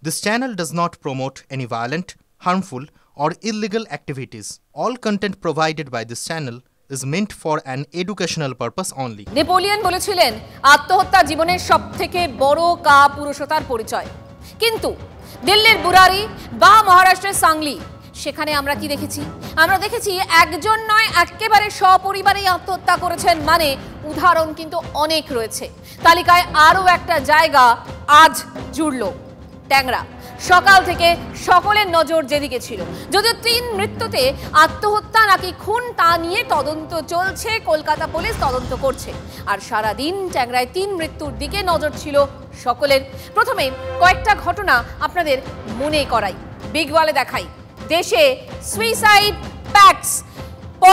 This channel does not promote any violent, harmful, or illegal activities. All content provided by this channel is meant for an educational purpose only. Napoleon বলেছিলেন আত্মহত্যা জীবনের সবথেকে বড় কাপুরুষতার পরিচয়। কিন্তু দিল্লির বুরারি বা মহারাষ্ট্রের সাংলি সেখানে আমরা কি দেখেছি? আমরা দেখেছি একজন নয় একেবারে সপরিবারেই আত্মহত্যা করেছেন, মানে উদাহরণ কিন্তু অনেক রয়েছে। তালিকায় আরও একটা জায়গা আজ জুড়ল, ট্যাংরা। সকাল থেকে সকলের নজর যেদিকে ছিল। যদিও 3 মৃত্যুতে আত্মহত্যা নাকি খুন তা নিয়ে তদন্ত চলছে, কলকাতা পুলিশ তদন্ত করছে। আর সারাদিন ট্যাংরায় 3 মৃত্যুর দিকে নজর ছিল সকলের। প্রথমে কয়েকটা ঘটনা আপনাদের মনে করাই, বিগওয়ালে দেখাই। দেশে সুইসাইড প্যাক্টস।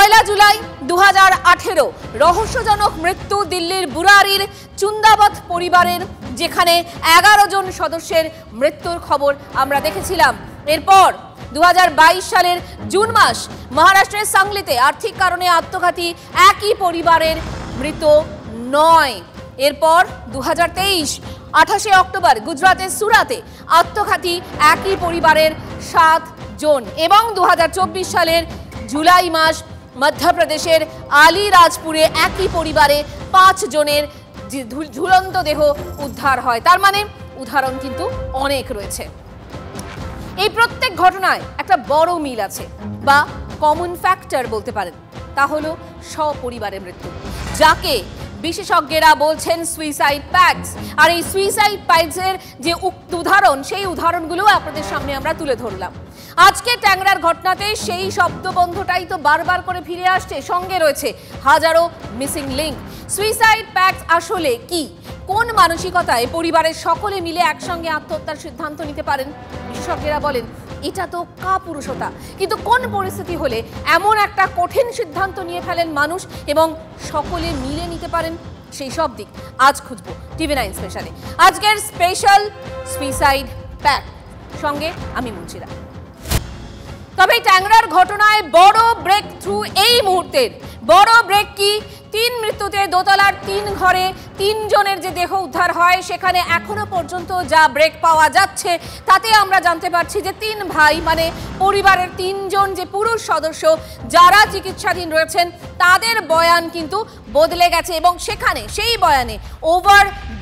1 জুলাই 2018 রহস্যজনক মৃত্যু দিল্লির বুরারির চুন্দাবত পরিবারের, যেখানে 11 জন সদস্যের মৃত্যুর খবর আমরা দেখেছিলাম। এরপর 2022 সালের জুন মাস মহারাষ্ট্রের সাংলিতে আর্থিক কারণে আত্মঘাতী একই পরিবারের মৃত 9। এরপর 2023 28 অক্টোবর গুজরাটের সুরাতে আত্মঘাতী একই পরিবারের 7 জন এবং 2024 সালের জুলাই মাস মধ্যপ্রদেশের আলিরাজপুরে একই পরিবারে 5 জনের ঝুলন্ত দেহ উদ্ধার হয়। তার মানে উদাহরণ কিন্তু অনেক রয়েছে। এই প্রত্যেক ঘটনায় একটা বড় মিল আছে বা কমন ফ্যাক্টর বলতে পারেন, তা হলো সপরিবারের মৃত্যু, যাকে বিশেষজ্ঞরা বলছেন সুইসাইড প্যাক্টস। আর এই সুইসাইড প্যাক্টসের যে উদাহরণ, সেই উদাহরণগুলো আপনাদের সামনে আমরা তুলে ধরলাম। আজকে ট্যাংরার ঘটনাতে সেই শব্দবন্ধটাই তো বারবার করে ফিরে আসছে, সঙ্গে রয়েছে হাজারো মিসিং লিঙ্ক। সুইসাইড প্যাক্টস আসলে কি? কোন মানসিকতায় পরিবারের সকলে মিলে একসঙ্গে আত্মহত্যার সিদ্ধান্ত নিতে পারেন? বিশেষজ্ঞরা বলেন এটা তো কাপুরুষতা, কিন্তু কোন পরিস্থিতি হলে এমন একটা কঠিন সিদ্ধান্ত নিয়ে ফেলেন মানুষ এবং সকলে মিলে নিতে পারেন? সেই সব দিক আজ খুঁজবো TV9 স্পেশালে। আজকের স্পেশাল সুইসাইড প্যাক্ট, সঙ্গে আমি মুঞ্চিরা। তবে ট্যাংরার ঘটনায় বড় ব্রেক থ্রু এই মুহূর্তের বড় ব্রেক কি? 3 মৃত্যুতে দোতলার 3 ঘরে 3 জনের যে দেহ উদ্ধার হয়, সেখানে এখনো পর্যন্ত যা ব্রেক পাওয়া যাচ্ছে তাতে আমরা জানতে পারছি যে 3 ভাই, মানে পরিবারের 3 জন যে পুরুষ সদস্য যারা চিকিৎসাধীন রয়েছেন, তাদের বয়ান কিন্তু বদলে গেছে এবং সেখানে সেই বয়ানে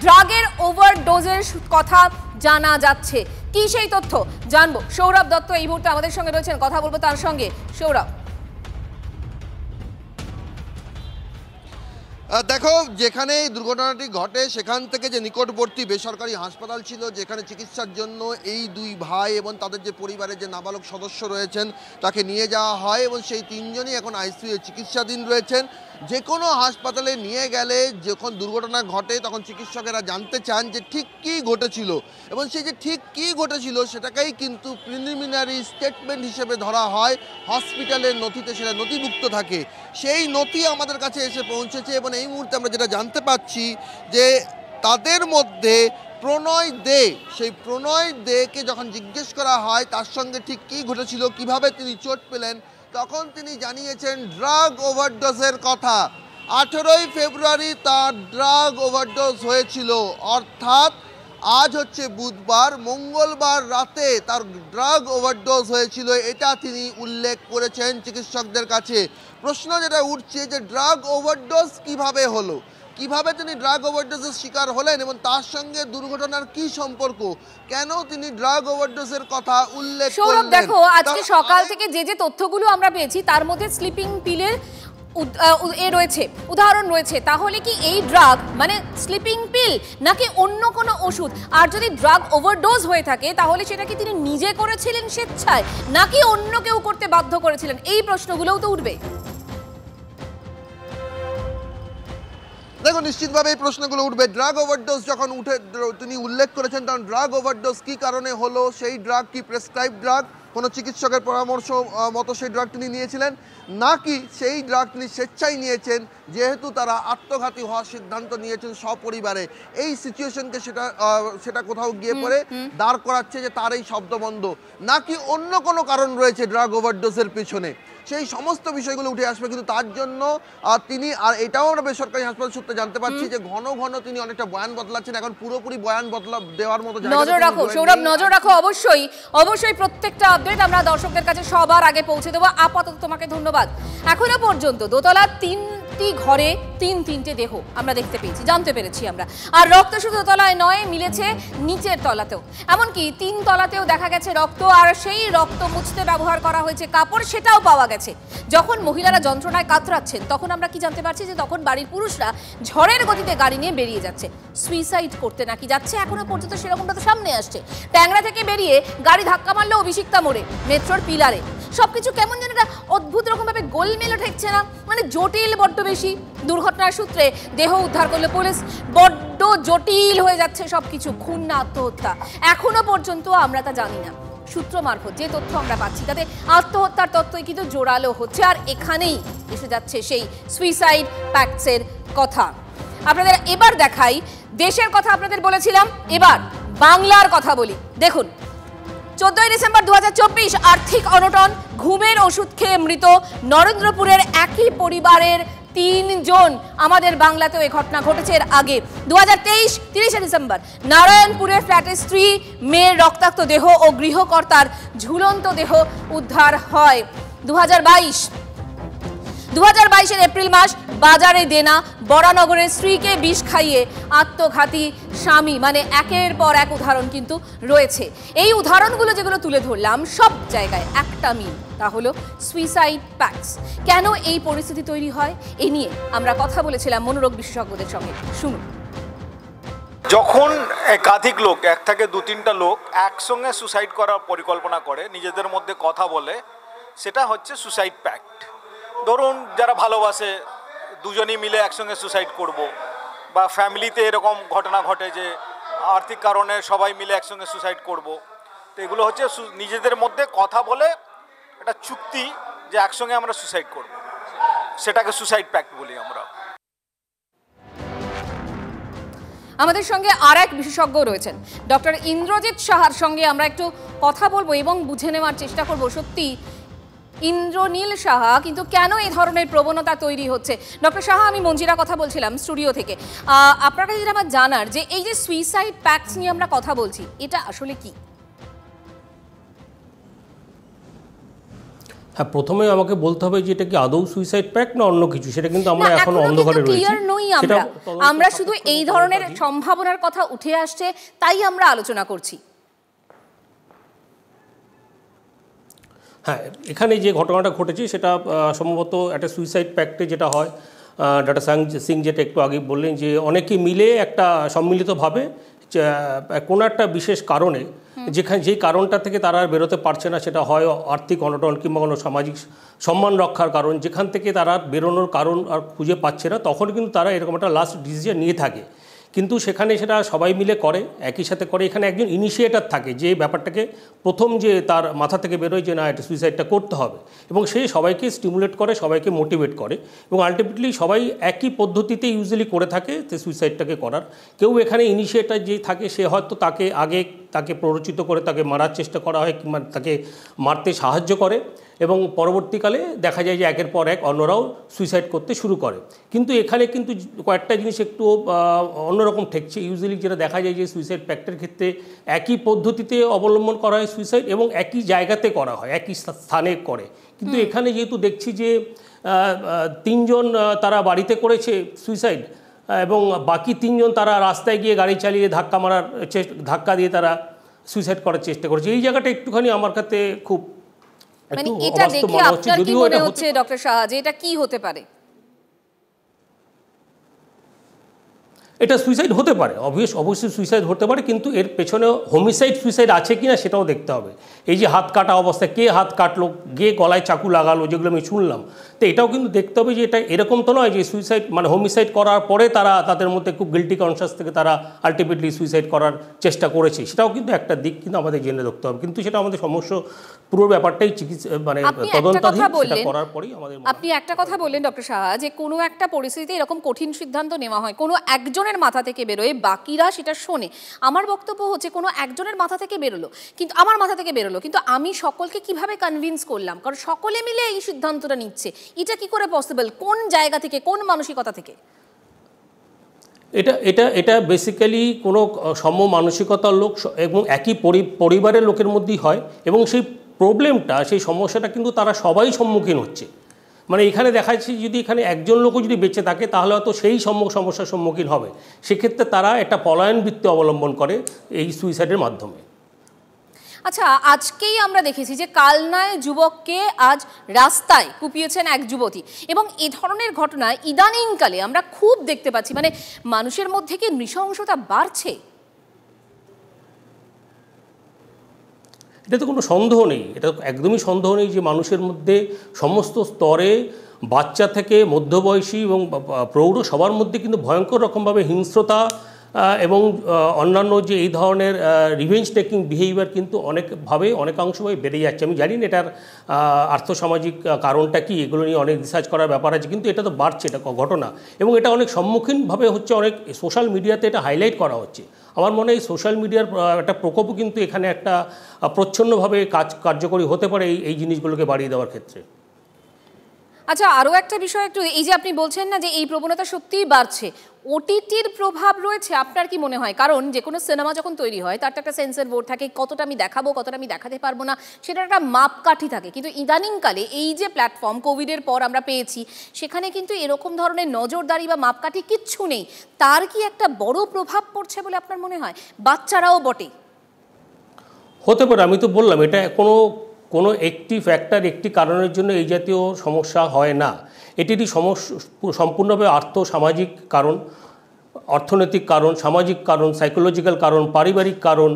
ড্রাগের ওভারডোজের কথা জানা যাচ্ছে। কি সেই তথ্য জানবো। সৌরভ দত্ত এই মুহূর্তে আমাদের সঙ্গে রয়েছেন, কথা বলবো তার সঙ্গে। সৌরভ, দেখো, যেখানে এই দুর্ঘটনাটি ঘটে সেখান থেকে যে নিকটবর্তী বেসরকারি হাসপাতাল ছিল, যেখানে চিকিৎসার জন্য এই 2 ভাই এবং তাদের যে পরিবারের যে নাবালক সদস্য রয়েছেন তাকে নিয়ে যাওয়া হয় এবং সেই 3 জনই এখন আইসিইউ চিকিৎসাধীন রয়েছেন। যে কোনো হাসপাতালে নিয়ে গেলে যখন দুর্ঘটনা ঘটে তখন চিকিৎসকেরা জানতে চান যে ঠিক কী ঘটেছিল এবং সেই যে ঠিক কী ঘটেছিল সেটাকেই কিন্তু প্রিলিমিনারি স্টেটমেন্ট হিসেবে ধরা হয়। হসপিটালের নথিতে সেটা নথিভুক্ত থাকে। সেই নথি আমাদের কাছে এসে পৌঁছেছে এবং এই মুহূর্তে আমরা যেটা জানতে পাচ্ছি যে তাদের মধ্যে প্রণয় দে, সেই প্রণয় দেকে যখন জিজ্ঞেস করা হয় তার সঙ্গে ঠিক কী ঘটেছিল, কিভাবে তিনি চোট পেলেন, তখন তিনি জানিয়েছেন ড্রাগ ওভারডোজের কথা। 18 ফেব্রুয়ারি তার ড্রাগ ওভারডোজ হয়েছিল, অর্থাৎ আজ হচ্ছে বুধবার, মঙ্গলবার রাতে তার ড্রাগ ওভারডোজ হয়েছিল, এটা তিনি উল্লেখ করেছেন চিকিৎসকদের কাছে। প্রশ্ন যেটা উঠছে যে ড্রাগ ওভারডোজ কিভাবে হলো, কিভাবে তিনি ড্রাগ ওভারডোজের শিকার হলেন এবং তার সঙ্গে দুর্ঘটনার কি সম্পর্ক, কেন তিনি ড্রাগ ওভারডোজের কথা উল্লেখ করলেন। দেখো, আজকে সকাল থেকে যে তথ্যগুলো আমরা পেয়েছি তার মধ্যে স্লিপিং পিলের রয়েছে, উদাহরণ রয়েছে। তাহলে কি এই ড্রাগ মানে স্লিপিং পিল নাকি অন্য কোনো ওষুধ? আর যদি ড্রাগ ওভারডোজ হয়ে থাকে তাহলে সেটা কি তিনি নিজে করেছিলেন স্বেচ্ছায় নাকি অন্য কেউ করতে বাধ্য করেছিলেন? এই প্রশ্নগুলোও তো উঠবে। দেখো, নিশ্চিতভাবে এই প্রশ্নগুলো উঠবে। ড্রাগ ওভারডোজ যখন তিনি উল্লেখ করেছেন, তখন ড্রাগ ওভারডোজ কী কারণে হলো, সেই ড্রাগ কি প্রেসক্রাইব ড্রাগ, কোনো চিকিৎসকের পরামর্শ মতো সেই ড্রাগ তিনি নিয়েছিলেন নাকি সেই ড্রাগ তিনি স্বেচ্ছায় নিয়েছেন, যেহেতু তারা আত্মঘাতী হওয়ার সিদ্ধান্ত নিয়েছেন সপরিবারে, এই সিচুয়েশনকে সেটা কোথাও গিয়ে পড়ে দাঁড় করাচ্ছে যে তার এই শব্দবন্ধ, নাকি অন্য কোনো কারণ রয়েছে ড্রাগ ওভারডোজের পিছনে, সেই সমস্ত বিষয়গুলো উঠে আসবে। কিন্তু তার জন্য তিনি, আর এটাও আমরা বেসরকারি হাসপাতাল সূত্রে জানতে পারছি যে ঘন ঘন তিনি অনেকটা বয়ান বদলাচ্ছেন, এখন পুরোপুরি বয়ান দেওয়ার মতো নজর রাখো সৌরভ, নজর রাখো অবশ্যই অবশ্যই প্রত্যেকটা আপডেট আমরা দর্শকদের কাছে সবার আগে পৌঁছে দেবো। আপাতত তোমাকে ধন্যবাদ। এখনো পর্যন্ত দোতলা তিনটি ঘরে তিনটে দেহ আমরা দেখতে পেয়েছি, জানতে পেরেছি আমরা। আর রক্ত শুধু দোতলায় নয়, মিলেছে নিচের তলাতেও, এমনকি 3 তলাতেও দেখা গেছে রক্ত, আর সেই রক্ত মুছতে ব্যবহার করা হয়েছে কাপড়, সেটাও পাওয়া গেছে। যখন মহিলারা যন্ত্রণায় কাতরাচ্ছেন তখন আমরা কি জানতে পারছি যে তখন বাড়ির পুরুষরা ঝড়ের গতিতে গাড়ি নিয়ে বেরিয়ে যাচ্ছে, সুইসাইড করতে নাকি যাচ্ছে। এখনো পর্যন্ত সেরকমটা তো সামনে আসছে। ট্যাংরা থেকে বেরিয়ে গাড়ি ধাক্কা মারলো অভিষিক্তা মোড়ে, মেট্রোর পিলারে। সবকিছু কেমন যেন একটা অদ্ভুত রকম ভাবে গোলমেলে ঠেকছে না, মানে জটিল বড্ড বেশি। দুর্ঘটনার সূত্রে দেহ উদ্ধার করলো পুলিশ, বড্ড জটিল হয়ে যাচ্ছে সবকিছু। খুন না আত্মহত্যা এখনো পর্যন্ত আমরা তা জানি না। সূত্র মারফত যে তথ্য আমরা পাচ্ছি তাতে আত্মহত্যার তথ্যই কিন্তু জোরালো হচ্ছে। আর এখানেই এসে যাচ্ছে সেই সুইসাইড প্যাক্টসের কথা। আপনাদের এবার দেখাই দেশের কথা, আপনাদের বলেছিলাম এবার বাংলার কথা বলি। দেখুন, 14 ডিসেম্বর 2024 আর্থিক অনটন, ঘুমের ওষুধ খেয়ে মৃত নরেন্দ্রপুরের একই পরিবারের 3 জন। আমাদের বাংলাতেও এই ঘটনা ঘটেছে এর আগে। 2023 30 ডিসেম্বর নারায়ণপুরের ফ্ল্যাটে স্ত্রী, মেয়ের রক্তাক্ত দেহ ও গৃহকর্তার ঝুলন্ত দেহ উদ্ধার হয়। 2022 এপ্রিল মাস বাজারে দেনা, বরানগরের স্ত্রীকে বিষ খাইয়ে আত্মঘাতী স্বামী। মানে একের পর এক উদাহরণ কিন্তু রয়েছে। এই উদাহরণগুলো যেগুলো তুলে ধরলাম সব জায়গায় একটা মিল, তা হলো সুইসাইড প্যাক্টস। কেন এই পরিস্থিতি তৈরি হয় এ নিয়ে আমরা কথা বলেছিলাম মনোরোগ বিশেষজ্ঞদের সঙ্গে। শুনুন। যখন একাধিক লোক, 1 থেকে 2-3টা লোক একসঙ্গে সুসাইড করার পরিকল্পনা করে, নিজেদের মধ্যে কথা বলে, সেটা হচ্ছে সুসাইড প্যাক্ট। ধরুন যারা ভালোবাসে দুজনই মিলে একসঙ্গে সুসাইড করব, বা ফ্যামিলিতে এরকম ঘটনা ঘটে যে আর্থিক কারণে সবাই মিলে একসঙ্গে সুসাইড করব, তো এগুলো হচ্ছে নিজেদের মধ্যে কথা বলে একটা চুক্তি যে একসঙ্গে আমরা সুসাইড করব, সেটাকে সুসাইড প্যাক্ট বলি আমরা। আমাদের সঙ্গে আর এক বিশেষজ্ঞ রয়েছেন, ডক্টর ইন্দ্রজিৎ সাহার সঙ্গে আমরা একটু কথা বলবো এবং বুঝে নেওয়ার চেষ্টা করব সত্যি ইন্দ্রনীল সাহা কিন্তু কেন এই ধরনের প্রবণতা তৈরি হচ্ছে। ডক্টর সাহা, আমি মঞ্জিরা কথা বলছিলাম স্টুডিও থেকে। আপনার কাছে যেটা আমার জানার, যে এই যে সুইসাইড প্যাক্টস নিয়ে আমরা কথা বলছি, এটা আসলে কি? হ্যাঁ, প্রথমে আমাকে বলতে হবে যে এটা কি আদৌ সুইসাইড প্যাক্ট না অন্য কিছু, সেটা কিন্তু আমরা এখনো অন্ধকারে রয়েছি। আমরা শুধু এই ধরনের সম্ভাবনার কথা উঠে আসছে তাই আমরা আলোচনা করছি। হ্যাঁ, এখানে যে ঘটনাটা ঘটেছে সেটা সম্ভবত একটা সুইসাইড প্যাক্টে যেটা হয়, ডক্টর সিং যেটা একটু আগে বললেন যে অনেকে মিলে একটা সম্মিলিতভাবে কোনো একটা বিশেষ কারণে, যেই কারণটা থেকে তারা আর বেরোতে পারছে না, সেটা হয় আর্থিক অনটন কিংবা কোনো সামাজিক সম্মান রক্ষার কারণ, যেখান থেকে তারা বেরোনোর কারণ আর খুঁজে পাচ্ছে না, তখন কিন্তু তারা এরকম একটা লাস্ট ডিসিশন নিয়ে থাকে। কিন্তু সেখানে সেটা সবাই মিলে করে, একই সাথে করে। এখানে একজন ইনিশিয়েটার থাকে যে ব্যাপারটাকে প্রথম যে তার মাথা থেকে বেরোয় যে না, এটা সুইসাইডটা করতে হবে, এবং সে সবাইকে স্টিমুলেট করে, সবাইকে মোটিভেট করে, এবং আলটিমেটলি সবাই একই পদ্ধতিতে ইউজুয়ালি করে থাকে সুইসাইডটাকে করার। কেউ এখানে ইনিশিয়েটার যে থাকে সে হয়তো তাকে প্ররোচিত করে তাকে মারার চেষ্টা করা হয় কিংবা তাকে মারতে সাহায্য করে, এবং পরবর্তীকালে দেখা যায় যে একের পর এক অন্যরাও সুইসাইড করতে শুরু করে। কিন্তু এখানে কিন্তু কয়েকটা জিনিস একটু অন্যরকম ঠেকছে। ইউজুয়ালি যেটা দেখা যায় যে সুইসাইড প্যাক্টের ক্ষেত্রে একই পদ্ধতিতে অবলম্বন করা হয় সুইসাইড, এবং একই জায়গাতে করা হয়, একই স্থানে করে। কিন্তু এখানে যেহেতু দেখছি যে 3 জন তারা বাড়িতে করেছে সুইসাইড, এবং বাকি 3 জন তারা রাস্তায় গিয়ে গাড়ি চালিয়ে ধাক্কা দিয়ে তারা সুইসাইড করার চেষ্টা করেছে। এই জায়গাটা একটুখানি আমার কাছে খুব মানে এটা দেখে আপনার কি মনে হচ্ছে ডক্টর সাহা যে এটা কি হতে পারে? এটা সুইসাইড হতে পারে, অবশ্যই সুইসাইড হতে পারে, কিন্তু এর পেছনে হোমিসাইড সুইসাইড আছে কিনা সেটাও দেখতে হবে। এই যে হাত কাটা অবস্থায় কে হাত কাটলো, কে গলায় চাকু লাগালো, যেগুলো আমি শুনলাম, তো এটাও কিন্তু দেখতে হবে যে এটা এরকম তো নয় যে সুইসাইড মানে হোমিসাইড করার পরে তাদের মধ্যে খুব গিল্টি কনসাস থেকে তারা আলটিমেটলি সুইসাইড করার চেষ্টা করেছে, সেটাও কিন্তু একটা দিক কিন্তু আমাদের জেনে রাখতে হবে। কিন্তু সেটা আমাদের সমস্যা পুরো ব্যাপারটাই চিকিৎসা মানে তদন্তাধীন, সেটা করার পরেই আমাদের। আপনি একটা কথা বললেন ডক্টর সাহা, যে কোনো একটা পরিস্থিতিতে এরকম কঠিন সিদ্ধান্ত নেওয়া হয়, কোনো একজনের মাথা থেকে বেরোয়, বাকিরা সেটা শোনে। আমার বক্তব্য হচ্ছে কোনো একজনের মাথা থেকে বেরোলো, কিন্তু আমার মাথা থেকে বেরোলো, কিন্তু আমি সকলকে কিভাবে কনভিন্স করলাম? কারণ সকলে মিলে এই সিদ্ধান্তটা নিচ্ছে, এটা কি করে পসিবল? কোন জায়গা থেকে, কোন মানসিকতা থেকে? এটা বেসিক্যালি কোনো সম মানসিকতার লোক এবং একই পরিবারের লোকের মধ্যেই হয়, এবং সেই প্রবলেমটা, সেই সমস্যাটা কিন্তু তারা সবাই সম্মুখীন হচ্ছে। মানে এখানে দেখা যাচ্ছে যদি এখানে একজন লোকও যদি বেঁচে থাকে তাহলে হয়তো সেই সমস্যার সম্মুখীন হবে, সেক্ষেত্রে তারা একটা পলায়ন বৃত্তি অবলম্বন করে এই সুইসাইডের মাধ্যমে। আচ্ছা, আজকেই আমরা দেখেছি যে কালনায় যুবককে আজ রাস্তায় কুপিয়েছেন এক যুবতী, এবং এ ধরনের ঘটনা ইদানিংকালে আমরা খুব দেখতে পাচ্ছি। মানে মানুষের মধ্যে কি নৃশংসতা বাড়ছে? এটা তো কোনো সন্দেহ নেই, এটা একদমই সন্দেহ নেই যে মানুষের মধ্যে সমস্ত স্তরে, বাচ্চা থেকে মধ্যবয়সী এবং প্রৌঢ়, সবার মধ্যে কিন্তু ভয়ঙ্কর রকমভাবে হিংস্রতা এবং অন্যান্য যে এই ধরনের রিভেঞ্জ টেকিং বিহেভিয়ার কিন্তু অনেকভাবে অনেকাংশভাবে বেড়ে যাচ্ছে। আমি জানি না এটার আর্থসামাজিক কারণটা কি, এগুলো নিয়ে অনেক রিসার্চ করার ব্যাপার আছে, কিন্তু এটা তো বাড়ছে, এটা ঘটনা, এবং এটা অনেক সম্মুখীনভাবে হচ্ছে, অনেক সোশ্যাল মিডিয়াতে এটা হাইলাইট করা হচ্ছে। আমার মনে হয় সোশ্যাল মিডিয়ার একটা প্রকোপও কিন্তু এখানে একটা প্রচ্ছন্নভাবে কার্যকরী হতে পারে এই জিনিসগুলোকে বাড়িয়ে দেওয়ার ক্ষেত্রে। আচ্ছা, আরও একটা বিষয় একটু, এই যে আপনি বলছেন না যে এই প্রবণতা সত্যিই বাড়ছে, ওটিটির প্রভাব রয়েছে আপনার কি মনে হয়? কারণ যে কোনো সিনেমা যখন তৈরি হয় তার তো একটা সেন্সর বোর্ড থাকে, কতটা আমি দেখাবো, কতটা আমি দেখাতে পারবো না, সেটার একটা মাপকাঠি থাকে। কিন্তু ইদানিংকালে এই যে প্ল্যাটফর্ম কোভিডের পর আমরা পেয়েছি, সেখানে কিন্তু এরকম ধরনের নজরদারি বা মাপকাঠি কিচ্ছু নেই। তার কি একটা বড় প্রভাব পড়ছে বলে আপনার মনে হয়? বাচ্চারাও বটে। হতে পারে, আমি তো বললাম এটা কোনো একটি ফ্যাক্টর, একটি কারণের জন্য এই জাতীয় সমস্যা হয় না। এটিরই সম্পূর্ণভাবে সামাজিক কারণ, অর্থনৈতিক কারণ, সামাজিক কারণ, সাইকোলজিক্যাল কারণ, পারিবারিক কারণ,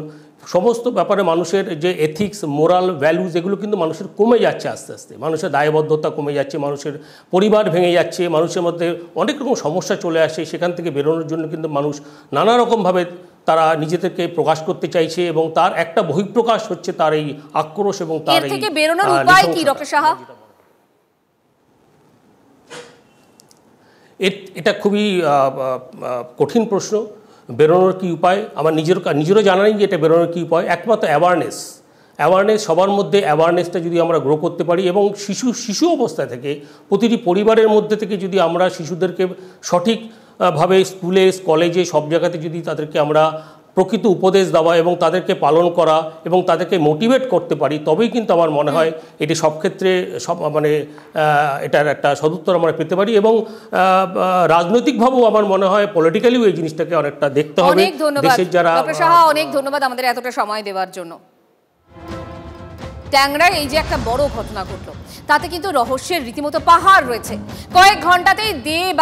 সমস্ত ব্যাপারে মানুষের যে এথিক্স, মোরাল ভ্যালুজ, এগুলো কিন্তু মানুষের কমে যাচ্ছে আস্তে আস্তে। মানুষের দায়বদ্ধতা কমে যাচ্ছে, মানুষের পরিবার ভেঙে যাচ্ছে, মানুষের মধ্যে অনেক রকম সমস্যা চলে আসে। সেখান থেকে বেরোনোর জন্য কিন্তু মানুষ নানা রকমভাবে তারা নিজেদেরকে প্রকাশ করতে চাইছে, এবং তার একটা বহিঃপ্রকাশ হচ্ছে তার এই আক্রোশ এবং তার এই থেকে বেরোনোর উপায় কি ডক্টর সাহা? এটা খুবই কঠিন প্রশ্ন। বেরোনোর কী উপায়, আমার নিজেরও জানা নেই যে এটা বেরোনোর কী উপায়। একমাত্র অ্যাওয়ারনেস, সবার মধ্যে অ্যাওয়ারনেসটা যদি আমরা গ্রো করতে পারি, এবং শিশু অবস্থা থেকে প্রতিটি পরিবারের মধ্যে থেকে যদি আমরা শিশুদেরকে সঠিকভাবে স্কুলে, কলেজে, সব জায়গাতে যদি তাদেরকে আমরা প্রকৃত উপদেশ দেওয়া এবং তাদেরকে পালন করা এবং তাদেরকে মোটিভেট করতে পারি, তবেই কিন্তু আমার মনে হয় এটি সব ক্ষেত্রে এটার একটা সদুত্তর আমরা পেতে পারি। এবং রাজনৈতিকভাবেও আমার মনে হয়, পলিটিক্যালিও এই জিনিসটাকে অনেকটা দেখতে হবে। দেশের যারা, ডক্টর সাহা অনেক ধন্যবাদ আমাদের এতটা সময় দেওয়ার জন্য। ট্যাংরায় এই যে একটা বড় ঘটনা ঘটলো, তাতে কিন্তু রহস্যের রীতিমতো পাহাড় রয়েছে। কয়েক ঘন্টাতেই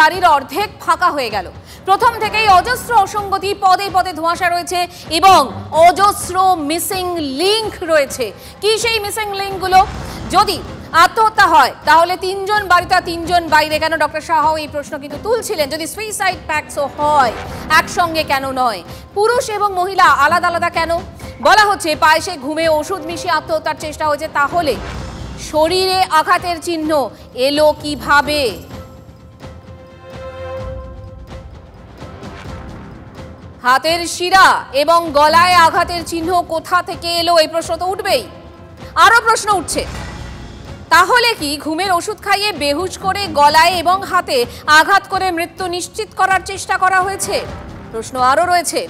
বাড়ির অর্ধেক ফাঁকা হয়ে গেল। প্রথম থেকেই অজস্র অসঙ্গতি, পদে পদে ধোঁয়াশা রয়েছে, এবং অজস্র মিসিং লিঙ্ক রয়েছে। কি সেই মিসিং লিঙ্কগুলো? যদি আত্মহত্যা হয় তাহলে 3 জন বাড়িতে, 3 জন বাইরে কেন? ডক্টর সাহাও এই প্রশ্ন কিন্তু তুলছিলেন। যদি সুইসাইড প্যাক্টও হয়, একসঙ্গে কেন নয়? পুরুষ এবং মহিলা আলাদা আলাদা কেন? বলা হচ্ছে পায়েসে ঘুমে ওষুধ মিশিয়ে আত্মহত্যার চেষ্টা হয়েছে। তাহলে শরীরে আঘাতের চিহ্ন এলো কিভাবে? হাতের শিরা এবং গলায় আঘাতের চিহ্ন কোথা থেকে এলো? এই প্রশ্ন তো উঠবেই। আরো প্রশ্ন উঠছে, তাহলে কি ঘুমের ওষুধ খাইয়ে বেহুশ করে গলায় এবং হাতে আঘাত করে মৃত্যু নিশ্চিত করার চেষ্টা করা হয়েছে? প্রশ্ন আরো রয়েছে।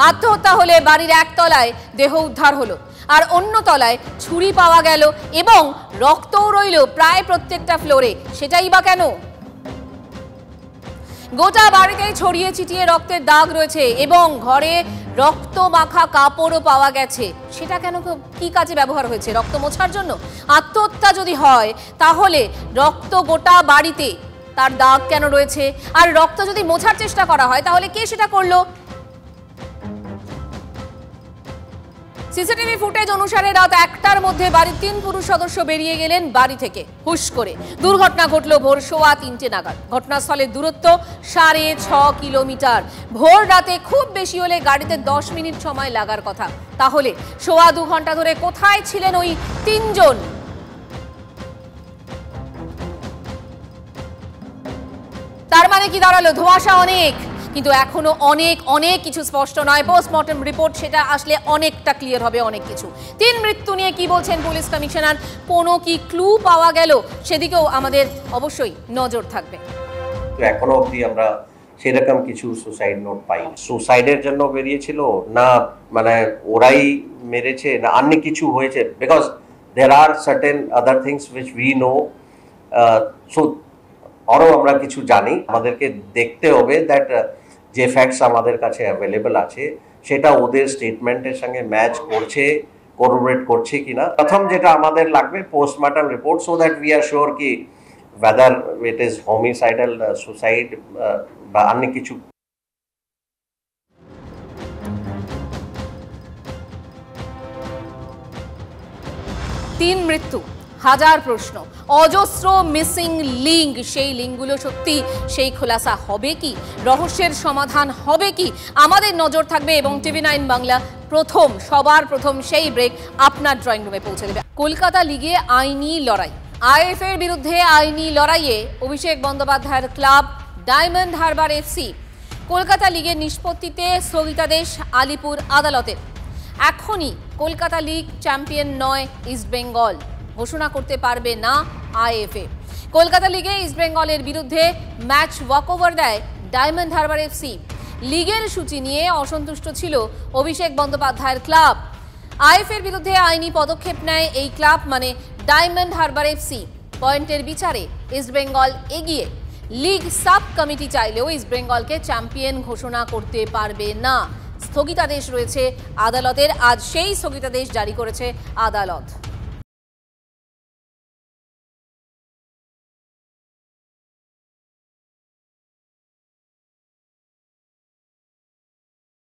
আত্মহত্যা হলে বাড়ির একতলায় দেহ উদ্ধার হলো, আর অন্য তলায় ছুরি পাওয়া গেল, এবং রক্তও রইল প্রায় প্রত্যেকটা ফ্লোরে। সেটাই বা কেন? গোটা বাড়িতে ছড়িয়ে ছিটিয়ে রক্তের দাগ রয়েছে, এবং ঘরে রক্ত মাখা কাপড়ও পাওয়া গেছে। সেটা কেন? কি কাজে ব্যবহার হয়েছে? রক্ত মোছার জন্য? আত্মহত্যা যদি হয় তাহলে রক্ত গোটা বাড়িতে তার দাগ কেন রয়েছে, আর রক্ত যদি মোছার চেষ্টা করা হয় তাহলে কে সেটা করলো? সিসিটিভি ফুটেজ অনুসারে রাত 1টার মধ্যে বাড়ির 3 পুরুষ সদস্য বেরিয়ে গেলেন বাড়ি থেকে হুশ করে। দুর্ঘটনা ঘটল ভোর 3:15 নাগাদ। ঘটনাস্থলের দূরত্ব 6.5 কিলোমিটার। ভোর রাতে খুব বেশি হলে গাড়িতে 10 মিনিট সময় লাগার কথা, তাহলে 2.25 ঘন্টা ধরে কোথায় ছিলেন ওই 3 জন? তার মানে কি দাঁড়ালো? ধোঁয়াশা অনেক, কিন্তু এখনো অনেক অনেক কিছু স্পষ্ট নয়। পোস্টমর্টম রিপোর্ট সেটা আসলে অনেকটা ক্লিয়ার হবে অনেক কিছু। 3 মৃত্যু নিয়ে কি বলছেন পুলিশ কমিশনার, কোনো কি ক্লু পাওয়া গেল, সেদিকেও আমাদের অবশ্যই নজর থাকবে। এখনো অবধি আমরা সেরকম কিছু সুসাইড নোট পাই। সুসাইডের জন্য বেরিয়েছিল না, মানে ওরাই মেরেছে না অন্য কিছু হয়েছে, because there are certain other things which we know. So আরও আমরা কিছু জানি, আমাদেরকে দেখতে হবে দ্যাট যে ফ্যাক্টস আমাদের কাছে অ্যাভেলেবল আছে সেটা ওদের স্টেটমেন্টের সঙ্গে ম্যাচ করছে, কোঅপারেট করছে কিনা। প্রথম যেটা আমাদের লাগবে postmortem report, so that we are sure কি whether it is homicidal, suicide বা অন্য কিছু। 3 মৃত্যু, হাজার প্রশ্ন, অজস্র মিসিং লিঙ্ক। সেই লিঙ্কগুলো সত্যি সেই খোলাসা হবে কি, রহস্যের সমাধান হবে কি? আমাদের নজর থাকবে এবং TV9 বাংলা সবার প্রথম সেই ব্রেক আপনার ড্রয়িং রুমে পৌঁছে দেবে। কলকাতা লিগে আইনি লড়াই, আইএফএর বিরুদ্ধে আইনি লড়াইয়ে অভিষেক বন্দ্যোপাধ্যায়ের club diamond Harbour FC Kolkata লিগের নিষ্পত্তিতে স্থগিতাদেশ আলিপুর আদালতের। এখনই কলকাতা লিগ চ্যাম্পিয়ন নয় ইস্টবেঙ্গল, ঘোষণা করতে পারবে না আইএফএ। কলকাতা লিগে ইস্টবেঙ্গলের বিরুদ্ধে ম্যাচ ওয়াকওভার দেয় ডায়মন্ড হারবার FC। লিগের সূচি নিয়ে অসন্তুষ্ট ছিল অভিষেক বন্দ্যোপাধ্যায়ের ক্লাব। আইএফএর বিরুদ্ধে আইনি পদক্ষেপ নেয় এই ক্লাব মানে ডায়মন্ড হারবার FC। পয়েন্টের বিচারে ইস্টবেঙ্গল এগিয়ে। লিগ সাব কমিটি চাইলেও ইস্টবেঙ্গলকে চ্যাম্পিয়ন ঘোষণা করতে পারবে না। স্থগিতাদেশ রয়েছে আদালতের, আজ সেই স্থগিতাদেশ জারি করেছে আদালত।